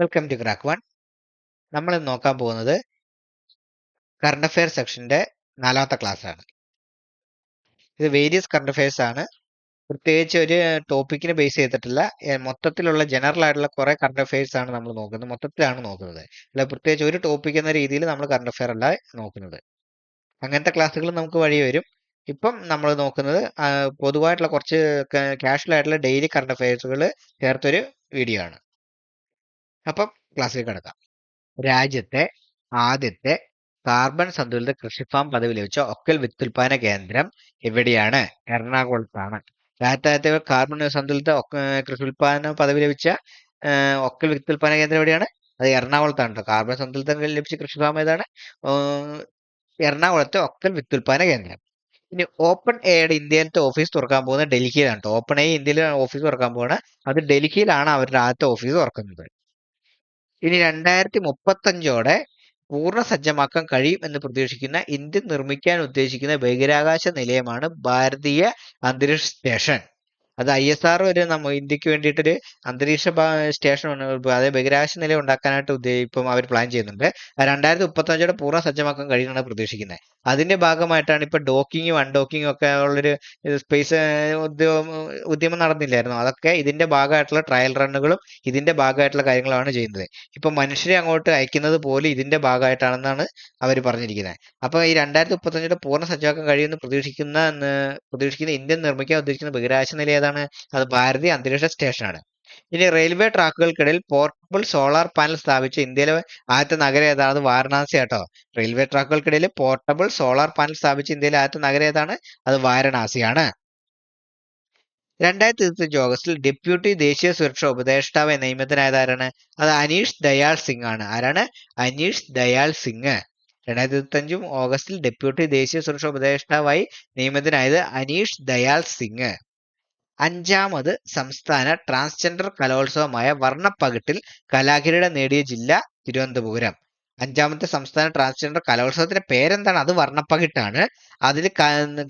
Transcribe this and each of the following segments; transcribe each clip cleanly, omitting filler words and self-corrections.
Welcome to crack one. നമ്മൾ ഇന്ന് നോക്കാൻ പോകുന്നത് കറണ്ട് അഫെയർ സെക്ഷന്റെ 4ാമത്തെ ക്ലാസ് ആണ്. ഇത് വേരിയസ് കറണ്ട് അഫെയർസ് ആണ്. പ്രത്യേകിച്ച് ഒരു ടോപ്പിക്കിനെ ബേസ് ചെയ്തിട്ടില്ല, മൊത്തത്തിലുള്ള ജനറൽ ആയിട്ടുള്ള കുറെ കറണ്ട് അഫെയർസ് ആണ് നമ്മൾ നോക്കുന്നത്. മൊത്തത്തിലാണ് നോക്കുന്നത്, അല്ല പ്രത്യേകിച്ച് ഒരു ടോപ്പിക് എന്ന രീതിയിൽ നമ്മൾ കറണ്ട് അഫെയർ അല്ല നോക്കുന്നത്. അങ്ങനത്തെ ക്ലാസ്സുകൾ നമുക്ക് വഴി വരും. ഇപ്പം നമ്മൾ നോക്കുന്നത് പൊതുവായിട്ടുള്ള കുറച്ച് കാഷ്വൽ ആയിട്ടുള്ള ഡെയിലി കറണ്ട് അഫെയർസുകൾ ചേർത്തൊരു വീഡിയോ ആണ്. അപ്പം ക്ലാസ്സിലേക്ക് കിടക്കാം. രാജ്യത്തെ ആദ്യത്തെ കാർബൺ സന്തുലിത കൃഷിഫാം പദവി ലഭിച്ച ഒക്കൽ വിത്തുൽപാദന കേന്ദ്രം എവിടെയാണ്? എറണാകുളത്താണ്. രാജ്യത്തെ കാർബൺ സന്തുലിത കൃഷി ഉൽപാദന പദവി ലഭിച്ച ഒക്കൽ വിത്തുൽപാദന കേന്ദ്രം എവിടെയാണ്? അത് എറണാകുളത്താണ് കേട്ടോ. കാർബൺ സന്തുലിത ലഭിച്ച കൃഷിഫാം ഏതാണ്? എറണാകുളത്തെ ഒക്കൽ വിത്തുൽപാദന കേന്ദ്രം. ഇനി ഓപ്പൺ എയുടെ ഇന്ത്യയിലത്തെ ഓഫീസ് തുറക്കാൻ പോകുന്നത് ഡൽഹിയിലാണ് കേട്ടോ. ഓപ്പൺ എ ഇന്ത്യയിലെ ഓഫീസ് തുറക്കാൻ പോകുന്നത് അത് ഡൽഹിയിലാണ് അവരുടെ ആദ്യത്തെ ഓഫീസ് തുറക്കുന്നത്. ഇനി 2035ഓടെ പൂർണ്ണ സജ്ജമാക്കാൻ കഴിയും എന്ന് പ്രതീക്ഷിക്കുന്ന ഇന്ത്യ നിർമ്മിക്കാൻ ഉദ്ദേശിക്കുന്ന ബഹിരാകാശ നിലയമാണ് ഭാരതീയ അന്തരീക്ഷ സ്റ്റേഷൻ. അത് ISR ഒരു ഇന്ത്യക്ക് വേണ്ടിയിട്ടൊരു അന്തരീക്ഷ സ്റ്റേഷൻ, അതായത് ബഹിരാകാശ നിലയം ഉണ്ടാക്കാനായിട്ട് ഇപ്പം അവർ പ്ലാൻ ചെയ്യുന്നുണ്ട്. 2035ഓടെ പൂർണ്ണ സജ്ജമാക്കാൻ കഴിയുമെന്നാണ് പ്രതീക്ഷിക്കുന്നത്. അതിന്റെ ഭാഗമായിട്ടാണ് ഇപ്പൊ ഡോക്കിങ്ങും അൺഡോക്കിങ്ങും ഒക്കെ ഉള്ളൊരു സ്പേസ് ഉദ്യമം നടന്നില്ലായിരുന്നു. അതൊക്കെ ഇതിന്റെ ഭാഗമായിട്ടുള്ള ട്രയൽ റണ്ണുകളും ഇതിന്റെ ഭാഗമായിട്ടുള്ള കാര്യങ്ങളാണ് ചെയ്യുന്നത്. ഇപ്പൊ മനുഷ്യരെ അങ്ങോട്ട് അയക്കുന്നത് പോലും ഇതിന്റെ ഭാഗമായിട്ടാണെന്നാണ് അവർ പറഞ്ഞിരിക്കുന്നത്. അപ്പൊ ഈ 2035ഓടെ പൂർണ്ണ സജ്ജമാക്കാൻ കഴിയുമെന്ന് പ്രതീക്ഷിക്കുന്ന ഇന്ത്യൻ നിർമ്മിക്കാൻ ഉദ്ദേശിക്കുന്ന ബഹിരാകാശ നിലയം ഏതാണ്? അത് ഭാരതീയ അന്തരീക്ഷ സ്റ്റേഷനാണ്. ഇനി റെയിൽവേ ട്രാക്കുകൾക്കിടയിൽ പോർട്ടബിൾ സോളാർ പാനൽ സ്ഥാപിച്ച ഇന്ത്യയിലെ ആദ്യത്തെ നഗരം ഏതാണ്? വാരണാസി ആട്ടോ. റെയിൽവേ ട്രാക്കുകൾക്കിടയിൽ പോർട്ടബിൾ സോളാർ പാനൽ സ്ഥാപിച്ച ഇന്ത്യയിലെ ആദ്യത്തെ നഗരം ഏതാണ്? അത് വാരണാസിയാണ്. 2025 ഓഗസ്റ്റിൽ ഡെപ്യൂട്ടി ദേശീയ സുരക്ഷാ ഉപദേഷ്ടാവ് നിയമിതനായത് ആരാണ്? അത് അനീഷ് ദയാൽ സിംഗ് ആണ്. ആരാണ്? അനീഷ് ദയാൽ സിംഗ്. 2025 ഓഗസ്റ്റിൽ ഡെപ്യൂട്ടി ദേശീയ സുരക്ഷാ ഉപദേഷ്ടാവായി നിയമിതനായത് അനീഷ് ദയാൽ സിംഗ്. 5ാമത് സംസ്ഥാന ട്രാൻസ്ജെൻഡർ കലോത്സവമായ വർണ്ണപ്പകിട്ടിൽ കലാകിരീടം നേടിയ ജില്ല തിരുവനന്തപുരം. 5ാമത്തെ സംസ്ഥാന ട്രാൻസ്ജെൻഡർ കലോത്സവത്തിന്റെ പേരെന്താണ്? അത് വർണ്ണപ്പകിട്ടാണ്. അതിൽ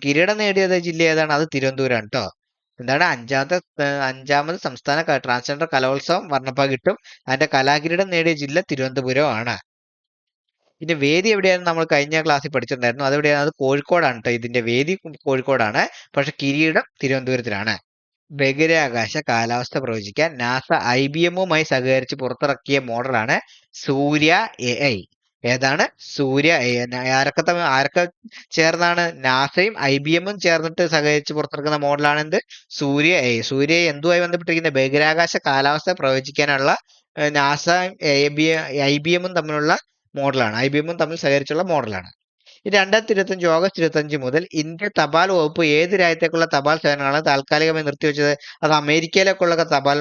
കിരീടം നേടിയത് ജില്ല ഏതാണ്? അത് തിരുവനന്തപുരം കേട്ടോ. എന്താണ്? 5ാമത് സംസ്ഥാന ട്രാൻസ്ജെൻഡർ കലോത്സവം വർണ്ണപ്പകിട്ടും അതിന്റെ കലാകിരീടം നേടിയ ജില്ല തിരുവനന്തപുരം ആണ്. ഇതിന്റെ വേദി എവിടെയാണെന്ന് നമ്മൾ കഴിഞ്ഞ ക്ലാസ്സിൽ പഠിച്ചിട്ടുണ്ടായിരുന്നു. അതെവിടെയാണ്? അത് കോഴിക്കോടാണ് കേട്ടോ. ഇതിന്റെ വേദി കോഴിക്കോടാണ്, പക്ഷെ കിരീടം തിരുവനന്തപുരത്തിലാണ്. ബഹിരാകാശ കാലാവസ്ഥ പ്രവചിക്കാൻ നാസ IBMുമായി സഹകരിച്ച് പുറത്തിറക്കിയ മോഡലാണ് സൂര്യ AI. ഏതാണ്? സൂര്യ AI. ആരൊക്കെ ചേർന്നാണ്? നാസയും IBMും ചേർന്നിട്ട് സഹകരിച്ച് പുറത്തിറക്കുന്ന മോഡലാണ് എന്ത്? സൂര്യ AI. സൂര്യ എന്തുമായി ബന്ധപ്പെട്ടിരിക്കുന്നത്? ബഹിരാകാശ കാലാവസ്ഥ പ്രവചിക്കാനുള്ള നാസ IBMും തമ്മിലുള്ള മോഡലാണ്. IBMും തമ്മിൽ സഹകരിച്ചുള്ള മോഡലാണ്. 2025 ഓഗസ്റ്റ് 25 മുതൽ ഇന്ത്യ തപാൽ വകുപ്പ് ഏത് രാജ്യത്തേക്കുള്ള തപാൽ സേവനങ്ങളാണ് താൽക്കാലികമായി നിർത്തിവെച്ചത്? അത് അമേരിക്കയിലേക്കുള്ള തപാൽ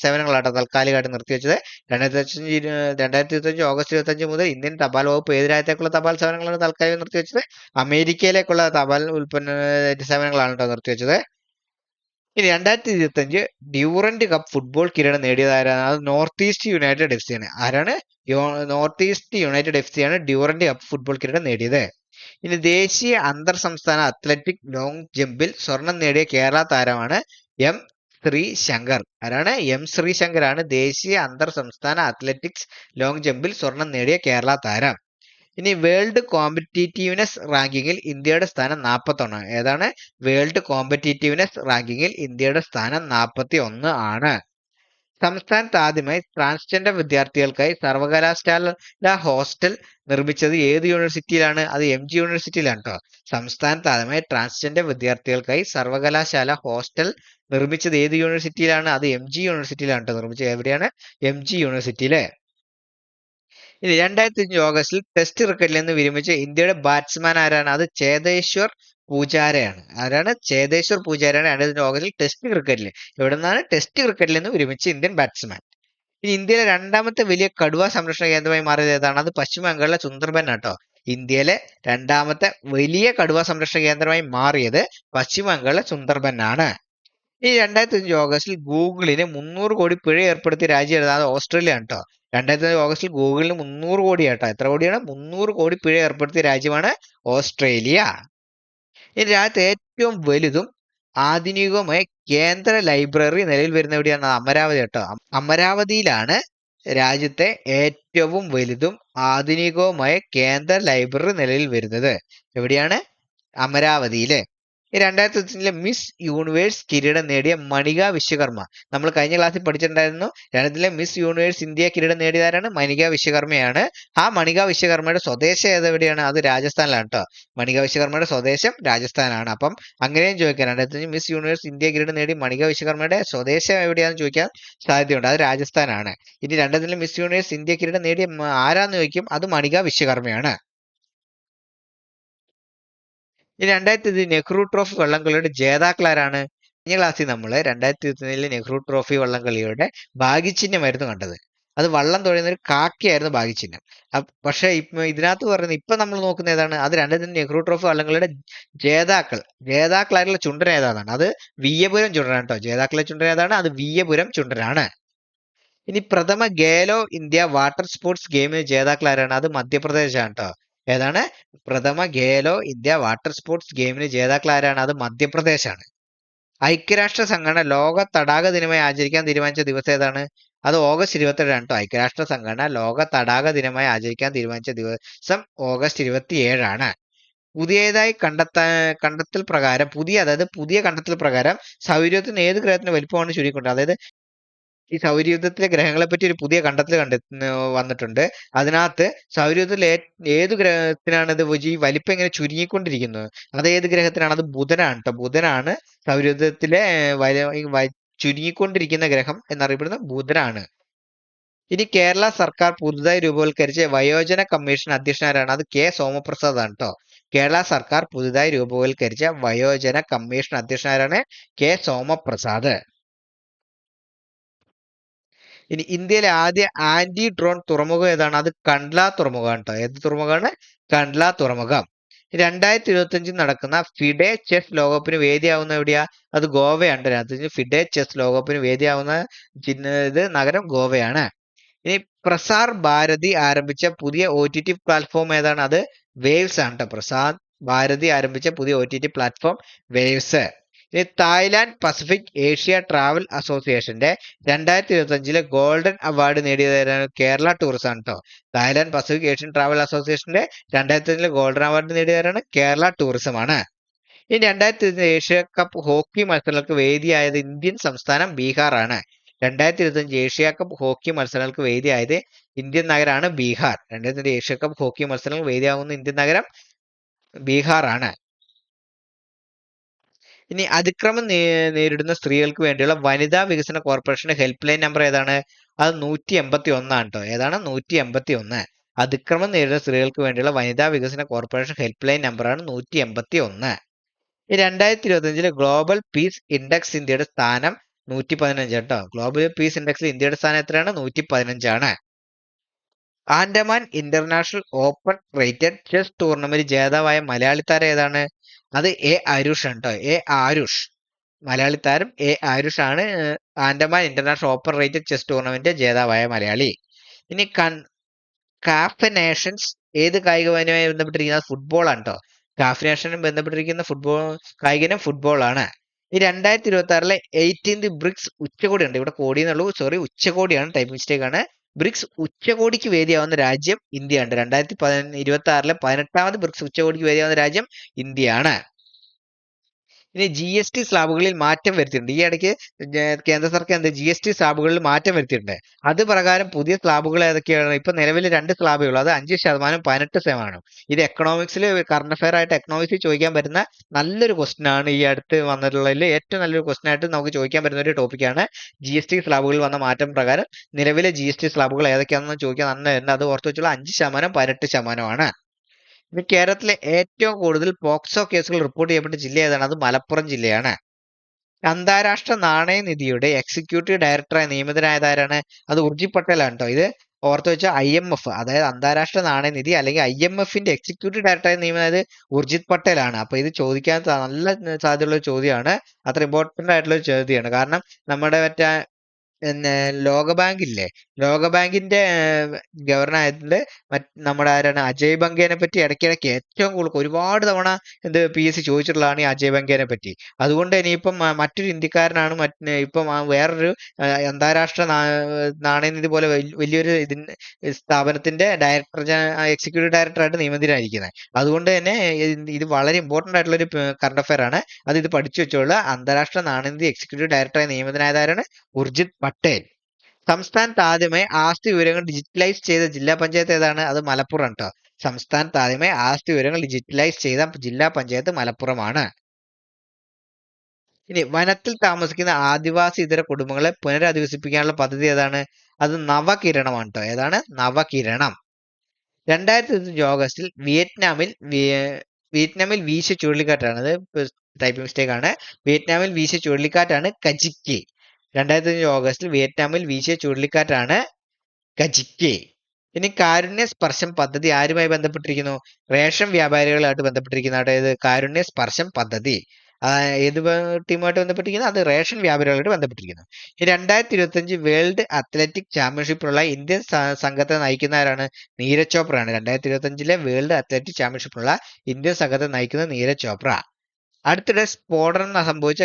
സേവനങ്ങളാണ് താൽക്കാലികമായിട്ട് നിർത്തിവെച്ചത്. 2025 ഓഗസ്റ്റ് 25 മുതൽ ഇന്ത്യൻ തപാൽ വകുപ്പ് ഏത് രാജ്യത്തേക്കുള്ള തപാൽ സേവനങ്ങളാണ് താൽക്കാലികമായി നിർത്തിവെച്ചത്? അമേരിക്കയിലേക്കുള്ള തപാൽ സേവനങ്ങളാണ് കേട്ടോ നിർത്തിവെച്ചത്. ഇനി 2025 ഡ്യൂറന്റ് കപ്പ് ഫുട്ബോൾ കിരീടം നേടിയതാരാണ്? അത് നോർത്ത് ഈസ്റ്റ് യുണൈറ്റഡ് FC ആണ്. ആരാണ്? നോർത്ത് ഈസ്റ്റ് യുണൈറ്റഡ് FC ആണ് ഡ്യൂറന്റ് കപ്പ് ഫുട്ബോൾ കിരീടം നേടിയത്. ഇനി ദേശീയ അന്തർ സംസ്ഥാന അത്ലറ്റിക് ലോങ് ജമ്പിൽ സ്വർണം നേടിയ കേരള താരമാണ് M ശ്രീശങ്കർ. ആരാണ്? M ശ്രീശങ്കർ ആണ് ദേശീയ അന്തർ സംസ്ഥാന അത്ലറ്റിക്സ് ലോങ് ജമ്പിൽ സ്വർണം നേടിയ കേരള താരം. ഇനി വേൾഡ് കോമ്പറ്റീറ്റീവ്നെസ് റാങ്കിങ്ങിൽ ഇന്ത്യയുടെ സ്ഥാനം 41. ഏതാണ്? വേൾഡ് കോമ്പറ്റീറ്റീവ്നെസ് റാങ്കിങ്ങിൽ ഇന്ത്യയുടെ സ്ഥാനം 41 ആണ്. സംസ്ഥാനത്ത് ആദ്യമായി ട്രാൻസ്ജെൻഡർ വിദ്യാർത്ഥികൾക്കായി സർവകലാശാല ഹോസ്റ്റൽ നിർമ്മിച്ചത് ഏത് യൂണിവേഴ്സിറ്റിയിലാണ്? അത് MG യൂണിവേഴ്സിറ്റിയിലാണ് കേട്ടോ. സംസ്ഥാനത്ത് ആദ്യമായി ട്രാൻസ്ജെൻഡർ വിദ്യാർത്ഥികൾക്കായി സർവകലാശാല ഹോസ്റ്റൽ നിർമ്മിച്ചത് ഏത് യൂണിവേഴ്സിറ്റിയിലാണ്? അത് MG യൂണിവേഴ്സിറ്റിയിലാണ് കേട്ടോ നിർമ്മിച്ചത്. എവിടെയാണ്? MG യൂണിവേഴ്സിറ്റിയിലെ. ഇനി 2005 ഓഗസ്റ്റിൽ ടെസ്റ്റ് ക്രിക്കറ്റിൽ നിന്ന് വിരമിച്ച ഇന്ത്യയുടെ ബാറ്റ്സ്മാൻ ആരാണ്? അത് ചേതേശ്വർ പൂജാരയാണ്. ആരാണ്? ചേതേശ്വർ പൂജാരയാണ് 2005 ഓഗസ്റ്റിൽ ടെസ്റ്റ് ക്രിക്കറ്റിൽ. എവിടെ നിന്നാണ്? ടെസ്റ്റ് ക്രിക്കറ്റിൽ നിന്ന് വിരമിച്ച ഇന്ത്യൻ ബാറ്റ്സ്മാൻ. ഇനി ഇന്ത്യയിലെ 2ാമത്തെ വലിയ കടുവ സംരക്ഷണ കേന്ദ്രമായി മാറിയത് ഏതാണ്? അത് പശ്ചിമ ബംഗാളിലെ സുന്ദർബൻ ആട്ടോ. ഇന്ത്യയിലെ 2ാമത്തെ വലിയ കടുവ സംരക്ഷണ കേന്ദ്രമായി മാറിയത് പശ്ചിമ ബംഗാളിലെ സുന്ദർബൻ ആണ്. ഈ 2005 ഓഗസ്റ്റിൽ ഗൂഗിളിന് 300 കോടി പിഴ ഏർപ്പെടുത്തിയ രാജ്യം ഏതാണ്? ഓസ്ട്രേലിയ ആണ് കേട്ടോ. 2005 ഓഗസ്റ്റിൽ ഗൂഗിളിന് 300 കോടി ആട്ടോ. എത്ര കോടിയാണ്? 300 കോടി പിഴ ഏർപ്പെടുത്തിയ രാജ്യമാണ് ഓസ്ട്രേലിയ. ഈ രാജ്യത്തെ ഏറ്റവും വലുതും ആധുനികവുമായ കേന്ദ്ര ലൈബ്രറി നിലവിൽ വരുന്ന എവിടെയാണ്? അമരാവതി കേട്ടോ. അമരാവതിയിലാണ് രാജ്യത്തെ ഏറ്റവും വലുതും ആധുനികവുമായ കേന്ദ്ര ലൈബ്രറി നിലവിൽ വരുന്നത് എവിടെയാണ്? അമരാവതിയിലെ. 2025 മിസ് യൂണിവേഴ്സ് കിരീടം നേടിയ മണിക വിശ്വകർമ്മ. നമ്മൾ കഴിഞ്ഞ ക്ലാസ്സിൽ പഠിച്ചിട്ടുണ്ടായിരുന്നു. 2000 മിസ് യൂണിവേഴ്സ് ഇന്ത്യ കിരീടം നേടിയതാരാണ്? മണിക വിശ്വകർമ്മയാണ്. ആ മണിക വിശ്വകർമ്മയുടെ സ്വദേശം ഏതെവിടെയാണ്? അത് രാജസ്ഥാനിലാണ് കേട്ടോ. മണിക വിശ്വകർമ്മയുടെ സ്വദേശം രാജസ്ഥാനാണ്. അപ്പം അങ്ങനെയും ചോദിക്കാം. 2005 മിസ് യൂണിവേഴ്സ് ഇന്ത്യ കിരീടം നേടി മണിക വിശ്വകർമ്മയുടെ സ്വദേശം എവിടെയാണെന്ന് ചോദിക്കാൻ സാധ്യതയുണ്ട്. അത് രാജസ്ഥാനാണ്. ഇനി 2005 മിസ് യൂണിവേഴ്സ് ഇന്ത്യ കിരീടം നേടിയ ആരാന്ന് ചോദിക്കും. അത് മണിക വിശ്വകർമ്മയാണ്. ഈ 2020 നെഹ്റു ട്രോഫി വള്ളംകളിയുടെ ജേതാക്കളാരാണ്? കഴിഞ്ഞ ക്ലാസ്സിൽ നമ്മൾ 2021 നെഹ്റു ട്രോഫി വള്ളംകളിയുടെ ഭാഗ്യചിഹ്നമായിരുന്നു കണ്ടത്. അത് വള്ളം തുഴയുന്ന ഒരു കാക്കയായിരുന്നു ഭാഗ്യചിഹ്നം. പക്ഷെ ഇതിനകത്ത് പറയുന്നത് ഇപ്പൊ നമ്മൾ നോക്കുന്ന ഏതാണ്? അത് 2020 നെഹ്റു ട്രോഫി വള്ളംകളിയുടെ ജേതാക്കളായിട്ടുള്ള ചുണ്ടൻ ഏതാണ്? അത് വിയ്യപുരം ചുണ്ടനാണ് കേട്ടോ. ജേതാക്കളെ ചുണ്ടൻ ഏതാണ്? അത് വിയ്യപുരം ചുണ്ടനാണ്. ഇനി പ്രഥമ ഖേലോ ഇന്ത്യ വാട്ടർ സ്പോർട്സ് ഗെയിമിന് ജേതാക്കളാരാണ്? അത് മധ്യപ്രദേശാണ് കേട്ടോ. ഏതാണ്? പ്രഥമ ഖേലോ ഇന്ത്യ വാട്ടർ സ്പോർട്സ് ഗെയിമിന് ജേതാക്കളാരാണ്? അത് മധ്യപ്രദേശാണ്. ഐക്യരാഷ്ട്ര സംഘടന ലോക തടാക ദിനമായി ആചരിക്കാൻ തീരുമാനിച്ച ദിവസം ഏതാണ്? അത് ഓഗസ്റ്റ് 27 കേട്ടോ. ഐക്യരാഷ്ട്ര സംഘടന ലോക തടാക ദിനമായി ആചരിക്കാൻ തീരുമാനിച്ച ദിവസം ഓഗസ്റ്റ് 27. പുതിയതായി കണ്ടെത്തൽ പ്രകാരം പുതിയ കണ്ടെത്തൽ പ്രകാരം സൗരയൂഥത്തിന് ഏത് ഗ്രഹത്തിന്റെ വലിപ്പമാണ് ചുരുക്കിക്കൊണ്ടത്? അതായത് ഈ സൗരയൂഥത്തിലെ ഗ്രഹങ്ങളെ പറ്റി ഒരു പുതിയ കണ്ടെത്തൽ വന്നിട്ടുണ്ട്. അതിനകത്ത് സൗരയൂഥത്തിൽ ഏത് ഗ്രഹത്തിനാണ് ഇത് ഈ വലിപ്പം ഇങ്ങനെ ചുരുങ്ങിക്കൊണ്ടിരിക്കുന്നത്? അത് ഏത് ഗ്രഹത്തിനാണ്? അത് ബുധനാണ് കേട്ടോ. ബുധനാണ് സൗരയൂഥത്തിലെ ചുരുങ്ങിക്കൊണ്ടിരിക്കുന്ന ഗ്രഹം എന്നറിയപ്പെടുന്ന ബുധനാണ്. ഇനി കേരള സർക്കാർ പുതുതായി രൂപവൽക്കരിച്ച വയോജന കമ്മീഷൻ അധ്യക്ഷനാരാണ്? അത് കെ സോമപ്രസാദ് ആണ് കേട്ടോ. കേരള സർക്കാർ പുതുതായി രൂപവൽക്കരിച്ച വയോജന കമ്മീഷൻ അധ്യക്ഷനാരാണ്? കെ സോമപ്രസാദ്. ഇനി ഇന്ത്യയിലെ ആദ്യ ആന്റി ഡ്രോൺ തുറമുഖം ഏതാണ്? അത് കണ്ട്ല തുറമുഖമാണ് കേട്ടോ. ഏത് തുറമുഖമാണ്? കണ്ട്ല തുറമുഖം. 2025 നടക്കുന്ന ഫിഡെ ചെസ് ലോകകപ്പിന് വേദിയാവുന്ന എവിടെയാ? അത് ഗോവയാണ്. 2025 ഫിഡെ ചെസ് ലോകകപ്പിന് വേദിയാവുന്ന നഗരം ഗോവയാണ്. ഇനി പ്രസാർ ഭാരതി ആരംഭിച്ച പുതിയ OTT പ്ലാറ്റ്ഫോം ഏതാണ്? അത് വേവ്സ് ആണ് കേട്ടോ. പ്രസാർ ഭാരതി ആരംഭിച്ച പുതിയ OTT പ്ലാറ്റ്ഫോം വേവ്സ്. ഇനി തായ്ലാൻഡ് പസഫിക് ഏഷ്യ ട്രാവൽ അസോസിയേഷന്റെ 2025 ഗോൾഡൻ അവാർഡ് നേടിയതായിരുന്നു കേരള ടൂറിസം ആണ് കേട്ടോ. തായ്ലാൻഡ് പസഫിക് ഏഷ്യൻ ട്രാവൽ അസോസിയേഷന്റെ 2025 ഗോൾഡൻ അവാർഡ് നേടിയതാരാണ്? കേരള ടൂറിസം ആണ്. ഇനി 2025 ഏഷ്യ കപ്പ് ഹോക്കി മത്സരങ്ങൾക്ക് വേദിയായത് ഇന്ത്യൻ സംസ്ഥാനം ബീഹാർ ആണ്. 2025 ഏഷ്യ കപ്പ് ഹോക്കി മത്സരങ്ങൾക്ക് വേദിയായത് ഇന്ത്യൻ നഗരമാണ് ബീഹാർ. 2025 ഏഷ്യ കപ്പ് ഹോക്കി മത്സരങ്ങൾക്ക് വേദിയാകുന്ന ഇന്ത്യൻ നഗരം ബീഹാർ ആണ്. ഇനി അതിക്രമം നേരിടുന്ന സ്ത്രീകൾക്ക് വേണ്ടിയുള്ള വനിതാ വികസന കോർപ്പറേഷന്റെ ഹെൽപ്പ് ലൈൻ നമ്പർ ഏതാണ്? അത് 181 ആണ് കേട്ടോ. ഏതാണ്? 181. അതിക്രമം നേരിടുന്ന സ്ത്രീകൾക്ക് വേണ്ടിയുള്ള വനിതാ വികസന കോർപ്പറേഷൻ ഹെൽപ്പ് ലൈൻ നമ്പറാണ് 181. 2025 ഗ്ലോബൽ പീസ് ഇൻഡെക്സ് ഇന്ത്യയുടെ സ്ഥാനം 115 കേട്ടോ. ഗ്ലോബൽ പീസ് ഇൻഡെക്സിൽ ഇന്ത്യയുടെ സ്ഥാനം എത്രയാണ്? 115. Andaman international open rated chess tournament ജേതാവായ മലയാളി താരം ഏതാണ്? അത് എ ആരുഷ് ആണ് കേട്ടോ. എ ആരുഷ്. മലയാളി താരം എ ആരുഷ് ആണ് Andaman international open rated chess tournament ജേതാവായ മലയാളി. ഇനി കാഫ് നേഷൻസ് ഏത് കായികവുമായി ബന്ധപ്പെട്ടിരിക്കുന്നത്? ഫുട്ബോൾ ആണ് കേട്ടോ. കാഫ് നേഷനും ബന്ധപ്പെട്ടിരിക്കുന്ന കായികനം ഫുട്ബോൾ ആണ്. ഈ 2026 18th ബ്രിക്സ് ഉച്ചകോടി ഉണ്ട്. ഇവിടെ കോടി എന്നുള്ളൂ. സോറി, ഉച്ചകോടിയാണ്. ടൈപ്പ് മിസ്റ്റേക്ക് ആണ്. ബ്രിക്സ് ഉച്ചകോടിക്ക് വേദിയാവുന്ന രാജ്യം ഇന്ത്യയാണ്. 2026 18ാമത് ബ്രിക്സ് ഉച്ചകോടിക്ക് വേദിയാവുന്ന രാജ്യം ഇന്ത്യയാണ്. ഇനി GST സ്ലാബുകളിൽ മാറ്റം വരുത്തിയിട്ടുണ്ട്. ഈ ഇടയ്ക്ക് കേന്ദ്ര സർക്കാർ GST സ്ലാബുകളിൽ മാറ്റം വരുത്തിയിട്ടുണ്ട്. അത് പ്രകാരം പുതിയ സ്ലാബുകൾ ഏതൊക്കെയാണ്? ഇപ്പൊ നിലവിൽ 2 സ്ലാബുകൾ, അത് 5%, 18%. ഇത് എക്കണോമിക്സിൽ കറണ്ട് അഫയർ ആയിട്ട് എക്കണോമിക്സിൽ ചോദിക്കാൻ പറ്റുന്ന നല്ലൊരു ക്വസ്റ്റൻ ആണ്. ഈ അടുത്ത് വന്നിട്ടുള്ളതിൽ ഏറ്റവും നല്ലൊരു ക്വസ്റ്റൻ ആയിട്ട് നമുക്ക് ചോദിക്കാൻ പറ്റുന്ന ഒരു ടോപ്പിക്കാണ്. GST സ്ലാബുകളിൽ വന്ന മാറ്റം പ്രകാരം നിലവിലെ GST സ്ലാബുകൾ ഏതൊക്കെയാണെന്ന് ചോദിക്കാൻ നന്നായിട്ടുണ്ട്. അത് ഓർത്ത് വെച്ചുള്ള 5%, 18%. ഇനി കേരളത്തിലെ ഏറ്റവും കൂടുതൽ പോക്സോ കേസുകൾ റിപ്പോർട്ട് ചെയ്യപ്പെട്ട ജില്ല ഏതാണ്? അത് മലപ്പുറം ജില്ലയാണ്. അന്താരാഷ്ട്ര നാണയനിധിയുടെ എക്സിക്യൂട്ടീവ് ഡയറക്ടറായി നിയമിതനായതാരാണ്? അത് ഉർജിത് പട്ടേലാണ് കേട്ടോ. ഇത് ഓർത്ത് വെച്ച IMF, അതായത് അന്താരാഷ്ട്ര നാണയനിധി അല്ലെങ്കിൽ IMFന്റെ എക്സിക്യൂട്ടീവ് ഡയറക്ടറായി നിയമിതനായത് ഉർജിത് പട്ടേലാണ്. അപ്പൊ ഇത് ചോദിക്കാൻ നല്ല സാധ്യതയുള്ള ചോദ്യമാണ്. അത്ര ഇമ്പോർട്ടന്റ് ആയിട്ടുള്ള ഒരു ചോദ്യമാണ്. കാരണം നമ്മുടെ പിന്നെ ലോകബാങ്ക് ഇല്ലേ, ലോകബാങ്കിന്റെ ഗവർണർ ആയിട്ടുണ്ട് നമ്മുടെ ആരാണ്, അജയ് ബംഗേനെ പറ്റി ഇടയ്ക്കിടയ്ക്ക് ഏറ്റവും കൂടുതൽ ഒരുപാട് തവണ PSC ചോദിച്ചിട്ടുള്ളതാണ് ഈ അജയ് ബംഗേനെ പറ്റി. അതുകൊണ്ട് ഇനിയിപ്പം മറ്റൊരു ഇന്ത്യക്കാരനാണ് ഇപ്പം വേറൊരു അന്താരാഷ്ട്ര നാണയനിധി പോലെ വലിയൊരു സ്ഥാപനത്തിന്റെ എക്സിക്യൂട്ടീവ് ഡയറക്ടറായിട്ട് നിയമിതനായിരിക്കുന്നത്. അതുകൊണ്ട് തന്നെ ഇത് വളരെ ഇമ്പോർട്ടന്റ് ആയിട്ടുള്ള ഒരു കറണ്ട് അഫയർ ആണ്. ഇത് പഠിച്ചു വെച്ചോളൂ. അന്താരാഷ്ട്ര നാണയനിധി എക്സിക്യൂട്ടീവ് ഡയറക്ടറായി നിയമിതനായതാരാണ്? ഉർജിത് പട്ടേൽ. സംസ്ഥാനത്ത് ആദ്യമായി ആസ്തി വിവരങ്ങൾ ഡിജിറ്റലൈസ് ചെയ്ത ജില്ലാ പഞ്ചായത്ത് ഏതാണ്? അത് മലപ്പുറം കേട്ടോ. സംസ്ഥാനത്ത് ആദ്യമായി ആസ്തി വിവരങ്ങൾ ഡിജിറ്റലൈസ് ചെയ്ത ജില്ലാ പഞ്ചായത്ത് മലപ്പുറമാണ്. ഇനി വനത്തിൽ താമസിക്കുന്ന ആദിവാസി ഇതര കുടുംബങ്ങളെ പുനരധിവസിപ്പിക്കാനുള്ള പദ്ധതി ഏതാണ്? അത് നവകിരണമാണ് കേട്ടോ. ഏതാണ്? നവകിരണം. 2025 ഓഗസ്റ്റിൽ വിയറ്റ്നാമിൽ വീശിയ ചുഴലിക്കാറ്റാണ്. അത് ടൈപ്പിംഗ് മിസ്റ്റേക്ക് ആണ്. വിയറ്റ്നാമിൽ വീശിയ ചുഴലിക്കാറ്റാണ് കജിക്കി. 2025 ഓഗസ്റ്റിൽ വിയറ്റ്നാമിൽ വീശിയ ചുഴലിക്കാറ്റാണ് കജിക്കി. ഇനി കാരുണ്യ സ്പർശം പദ്ധതി ആരുമായി ബന്ധപ്പെട്ടിരിക്കുന്നു? റേഷൻ വ്യാപാരികളുമായിട്ട് ബന്ധപ്പെട്ടിരിക്കുന്ന ഇത് കാരുണ്യ സ്പർശം പദ്ധതി ഏത് ടീമുമായിട്ട് ബന്ധപ്പെട്ടിരിക്കുന്നത്? അത് റേഷൻ വ്യാപാരികളുമായിട്ട് ബന്ധപ്പെട്ടിരിക്കുന്നു. ഈ 2025 വേൾഡ് അത്ലറ്റിക് ചാമ്പ്യൻഷിപ്പിനുള്ള ഇന്ത്യൻ സംഘത്തെ നയിക്കുന്ന ആരാണ്? നീരജ് ചോപ്രയാണ്. 2025 വേൾഡ് അത്ലറ്റിക് ചാമ്പ്യൻഷിപ്പിനുള്ള ഇന്ത്യൻ സംഘത്തെ നയിക്കുന്നത് നീരജ് ചോപ്ര. അടുത്തിടെ സ്ഫോടനം സംഭവിച്ച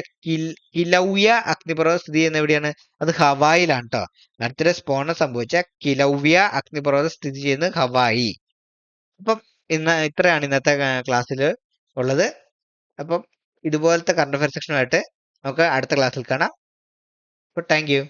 കിലൗയ അഗ്നിപർവ്വതം സ്ഥിതി ചെയ്യുന്ന എവിടെയാണ്? അത് ഹവായിലാണ് കേട്ടോ. അടുത്തിടെ സ്ഫോടനം സംഭവിച്ച കിലൗയ അഗ്നിപർവ്വതം സ്ഥിതി ചെയ്യുന്നത് ഹവായി. അപ്പം ഇത്രയാണ് ഇന്നത്തെ ക്ലാസ്സിൽ ഉള്ളത്. അപ്പം ഇതുപോലത്തെ കറണ്ട് അഫയർ സെക്ഷനുമായിട്ട് നമുക്ക് അടുത്ത ക്ലാസ്സിൽ കാണാം. അപ്പോൾ താങ്ക് യു.